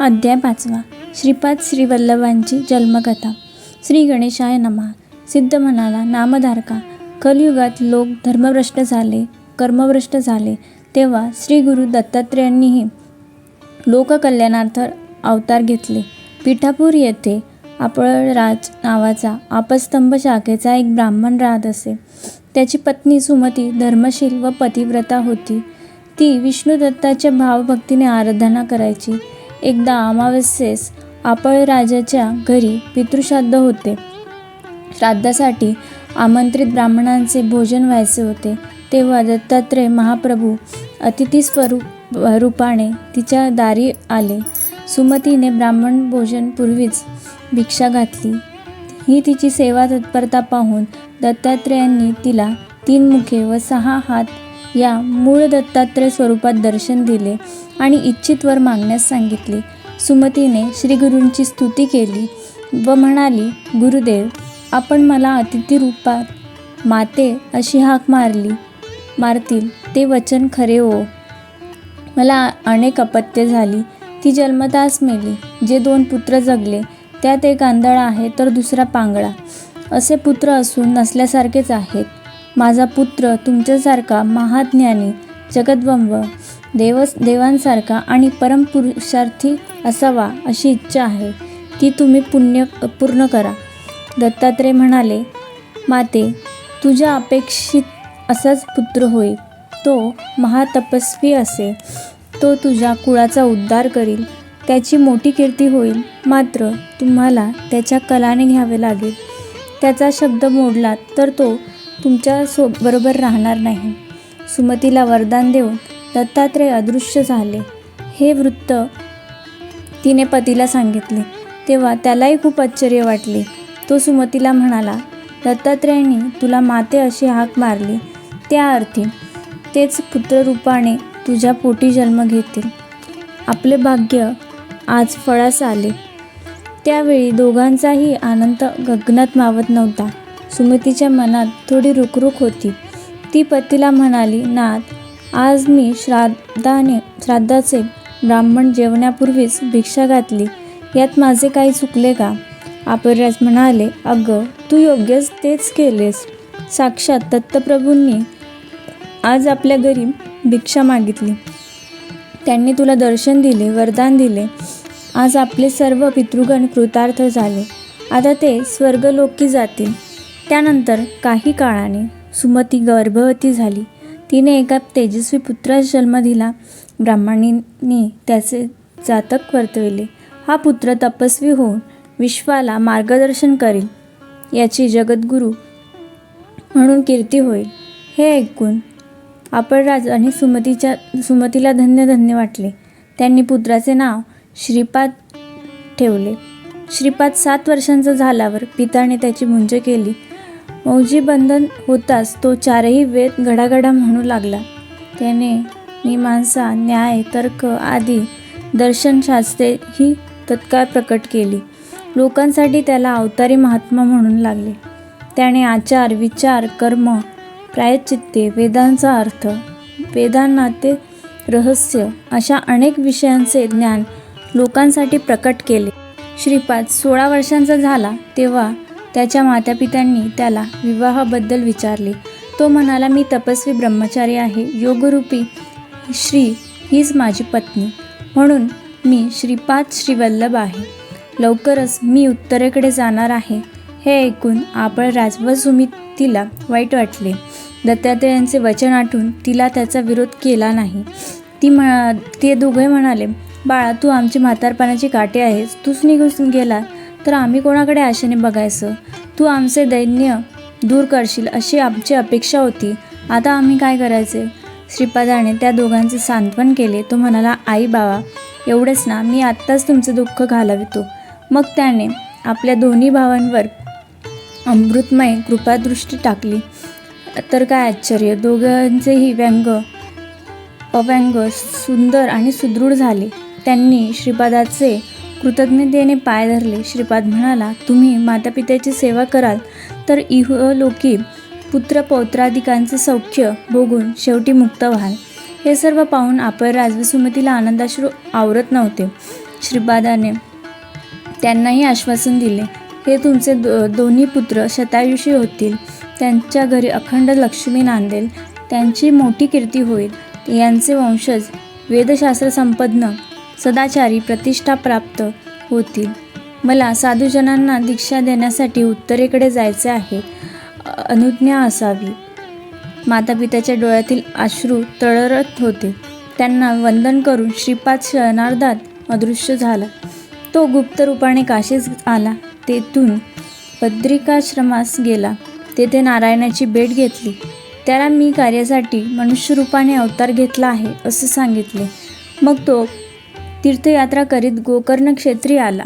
अध्याय 5. श्रीपाद श्रीवल्लभांची जन्मकथा. श्री गणेशाय नमः. सिद्ध म्हणाला, नामधारका, कलियुगात लोक धर्मभ्रष्ट झाले, कर्मभ्रष्ट झाले, तेव्हा श्री गुरु दत्तात्रेयांनीही लोककल्याणार्थ अवतार घेतले. पिठापूर येथे आपळराज नावाचा आपस्तंभ शाखेचा एक ब्राह्मण राहत असे. त्याची पत्नी सुमती धर्मशील व पतिव्रता होती. ती विष्णुदत्ताच्या भावभक्तीने आराधना करायची. एकदा अमावस्येस आपळराजाच्या घरी पितृश्राद्ध होते. श्राद्धासाठी आमंत्रित ब्राह्मणांचे भोजन व्हायचे होते. तेव्हा दत्तात्रेय महाप्रभू अतिथी रूपाने तिच्या दारी आले. सुमतीने ब्राह्मण भोजन पूर्वीच भिक्षा घातली. ही तिची सेवा तत्परता पाहून दत्तात्रेयांनी तिला 3 मुखे व 6 हात या मूळ दत्तात्रेय स्वरूपात दर्शन दिले आणि इच्छित वर मागण्यास सांगितले. सुमतीने श्रीगुरूंची स्तुती केली व म्हणाली, गुरुदेव, आपण मला अतिथी रूपात माते अशी हाक मारतील ते वचन खरे हो. मला अनेक अपत्ये झाली, ती जन्मताच मेली. जे 2 पुत्र जगले त्यात एक आंधळा आहे तर दुसरा पांगळा. असे पुत्र असून नसल्यासारखेच आहेत. माझा पुत्र तुमच्यासारखा महाज्ञानी, जगद्वंद्व, देवांसारखा आणि परमपुरुषार्थी असावा अशी इच्छा आहे. ती तुम्ही पूर्ण करा. दत्तात्रेय म्हणाले, माते, तुझ्या अपेक्षित असाच पुत्र होईल. तो महातपस्वी असेल. तो तुझ्या कुळाचा उद्धार करील. त्याची मोठी कीर्ती होईल. मात्र तुम्हाला त्याच्या कलाने घ्यावे लागेल. त्याचा शब्द मोडला तर तो तुमच्या बरोबर राहणार नाही. सुमतीला वरदान देऊन दत्तात्रेय अदृश्य झाले. हे वृत्त तिने पतीला सांगितले. तेव्हा त्यालाही खूप आश्चर्य वाटले. तो सुमतीला म्हणाला, दत्तात्रेयांनी तुला माते अशी हाक मारली, त्या अर्थी तेच पुत्ररूपाने तुझ्या पोटी जन्म घेतील. आपले भाग्य आज फळास आले. त्यावेळी दोघांचाही आनंद गगनात मावत नव्हता. सुमतीच्या मनात थोडी रुखरुख होती. ती पतीला म्हणाली, नाथ, आज मी श्राद्धाचे ब्राह्मण जेवण्यापूर्वीच भिक्षा घातली. यात माझे काही चुकले का? आपळराज म्हणाले, अगं, तू योग्यच तेच केलेस. साक्षात दत्तप्रभूंनी आज आपल्या घरी भिक्षा मागितली. त्यांनी तुला दर्शन दिले, वरदान दिले. आज आपले सर्व पितृगण कृतार्थ झाले. आता ते स्वर्गलोकी जातील. त्यानंतर काही काळाने सुमती गर्भवती झाली. तिने एका तेजस्वी पुत्रास जन्म दिला. ब्राह्मणांनी त्याचे जातक वर्तविले. हा पुत्र तपस्वी होऊन विश्वाला मार्गदर्शन करील. याची जगद्गुरू म्हणून कीर्ती होईल. हे ऐकून आपळराज आणि सुमतीला धन्य वाटले. त्यांनी पुत्राचे नाव श्रीपाद ठेवले. श्रीपाद 7 वर्षांचा झाल्यावर पित्याने त्याची मुंज केली. मौजी बंधन होताच तो 4ही वेद घडाघडा म्हणू लागला. त्याने मीमांसा, न्याय, तर्क आदी दर्शनशास्त्रे ही तत्काळ प्रकट केली. लोकांसाठी त्याला अवतारी महात्मा म्हणू लागले. त्याने आचार, विचार, कर्म, प्रायश्चित्ते, वेदांचा अर्थ, वेदांनाचे रहस्य अशा अनेक विषयांचे ज्ञान लोकांसाठी प्रकट केले. श्रीपाद 16 वर्षांचा झाला तेव्हा त्याच्या मातापित्यांनी त्याला विवाहाबद्दल विचारले. तो म्हणाला, मी तपस्वी ब्रह्मचारी आहे. योगरूपी श्री हीच माझी पत्नी, म्हणून मी श्रीपाद श्रीवल्लभ आहे. लवकरच मी उत्तरेकडे जाणार आहे. हे ऐकून आपळराज व सुमतीला वाईट वाटले. दत्तात्रेयांचे वचन आठवून तिला त्याचा विरोध केला नाही. ते दोघे म्हणाले, बाळा, तू आमची म्हातारपणाची काठी आहेस. तूच निघून गेला तर आम्ही कोणाकडे आशेने बघायचं? तू आमचे दैन्य दूर करशील अशी आमची अपेक्षा होती. आता आम्ही काय करायचे? श्रीपादाने त्या दोघांचे सांत्वन केले. तो म्हणाला, आई बाबा, एवढेच ना, मी आत्ताच तुमचे दुःख घालवितो. मग त्याने आपल्या दोन्ही भावांवर अमृतमय कृपादृष्टी टाकली. तर काय आश्चर्य, दोघांचेही व्यंग अव्यंग सुंदर आणि सुदृढ झाले. त्यांनी श्रीपादाचे कृतज्ञतेने पाय धरले. श्रीपाद म्हणाला, तुम्ही मातापित्याची सेवा कराल तर इहलोकी पुत्रपौत्रादिकांचे सौख्य भोगून शेवटी मुक्त व्हाल. हे सर्व पाहून आपळराज व सुमतीला आनंदाश्रू आवरत नव्हते. श्रीपादाने त्यांनाही आश्वासन दिले, हे तुमचे दोन्ही पुत्र शतायुषी होतील, त्यांच्या घरी अखंड लक्ष्मी नांदेल, त्यांची मोठी कीर्ती होईल, यांचे वंशज वेदशास्त्र संपन्न, सदाचारी, प्रतिष्ठा प्राप्त होतील. मला साधुजनांना दीक्षा देण्यासाठी उत्तरेकडे जायचे आहे, अनुज्ञा असावी. मातापित्याच्या डोळ्यातील अश्रू तळतळत होते. त्यांना वंदन करून श्रीपाद क्षणार्धात अदृश्य झाला. तो गुप्त रूपाने काशीस आला. तेथून बद्रिकाश्रमास गेला. तेथे नारायणाची भेट घेतली. त्याला मी कार्यासाठी मनुष्यरूपाने अवतार घेतला आहे असे सांगितले. मग तो तीर्थयात्रा करीत गोकर्ण क्षेत्री आला.